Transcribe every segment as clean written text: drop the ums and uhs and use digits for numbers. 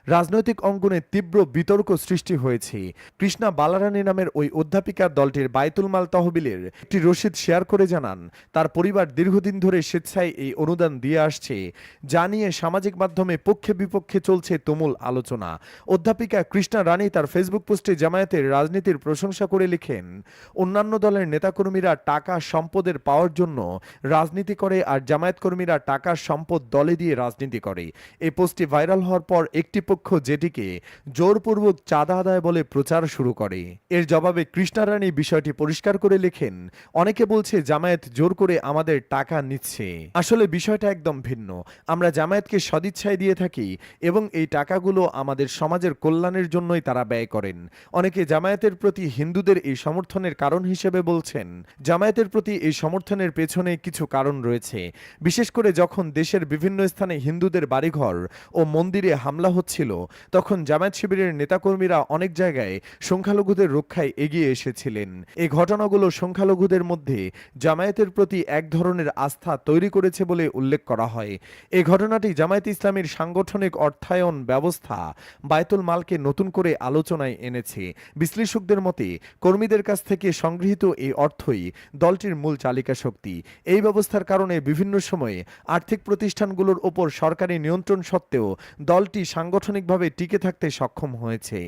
রাজনৈতিক অঙ্গনে তীব্র বিতর্ক সৃষ্টি হয়েছে। কৃষ্ণা বালারানী নামের ওই অধ্যাপিকা দলটির বায়তুল মাল তহবিলের একটি রসিদ শেয়ার করে জানান, তার পরিবার দীর্ঘদিন ধরে স্বেচ্ছায় এই অনুদান দিয়ে আসছে, যা নিয়ে সামাজিক মাধ্যমে পক্ষে বিপক্ষে চলছে তুমুল আলোচনা। অধ্যাপিকা কৃষ্ণা রানী তার ফেসবুক পোস্টে জামায়াতের রাজনীতির প্রশংসা করে লিখেন, অন্যান্য দলের নেতাকর্মীরা টাকা সম্পদের পাওয়ার জন্য রাজনীতি করে, আর জামায়াত কর্মীরা টাকা সম্পদ দলে দিয়ে রাজনীতি করে। এই পোস্টটি ভাইরাল হওয়ার পর একটি পক্ষ যেটিকে জোরপূর্বক চাঁদা আদায় বলে প্রচার শুরু করে। এর জবাবে কৃষ্ণা রানী বিষয়টি পরিষ্কার করে লেখেন, অনেকে বলছে জামায়াত জোর করে আমাদের টাকা নিচ্ছে। আসলে বিষয়টা একদম ভিন্ন। আমরা জামায়াতকে সদিচ্ছায় দিয়ে থাকি এবং এই টাকাগুলো আমাদের সমাজের কল্যাণের জন্যই তারা ব্যয় করেন। অনেকে জামায়াতের প্রতি হিন্দুদের এই সমর্থনের কারণ হিসেবে বলছেন, জামায়াতের প্রতি এই সমর্থনের পেছনে কিছু কারণ রয়েছে। বিশেষ করে যখন দেশের বিভিন্ন স্থানে হিন্দুদের বাড়িঘর ও মন্দিরে হামলা হচ্ছিল, তখন জামায়াত শিবিরের নেতাকর্মীরা অনেক জায়গায় সংখ্যালঘুদের রক্ষায় এগিয়ে এসেছিলেন। এই ঘটনাগুলো সংখ্যালঘুদের মধ্যে জামায়াতের প্রতি এক ধরনের আস্থা তৈরি করেছে বলে উল্লেখ করা হয়। এই ঘটনাটি জামায়াত ইসলামীর সাংগঠনিক অর্থায়ন ব্যবস্থা বায়তুল মালকে নতুন করে আলোচনায় এনেছে। বিশ্লেষকদের মতে কর্মীদের কাছ থেকে সংগৃহীত এই অর্থই দলটির মূল চালিকা শক্তি। এই ব্যবস্থার কারণে বিভিন্ন সময়ে আর্থিক প্রতিষ্ঠানগুলোর ওপর সরকারি নিয়ন্ত্রণ সত্ত্বেও দলটি সাংগঠনিকভাবে টিকে থাকতে সক্ষম হয়েছে।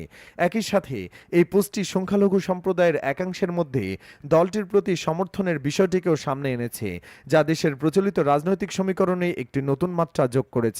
একই সাথে এই পোস্টটি সংখ্যালঘু সম্প্রদায়ের একাংশের মধ্যে দলটির প্রতি সমর্থনের বিষয়টিকেও সামনে এনেছে, যা দেশের প্রচলিত রাজনৈতিক সমীকরণে একটি নতুন মাত্রা যোগ করেছে।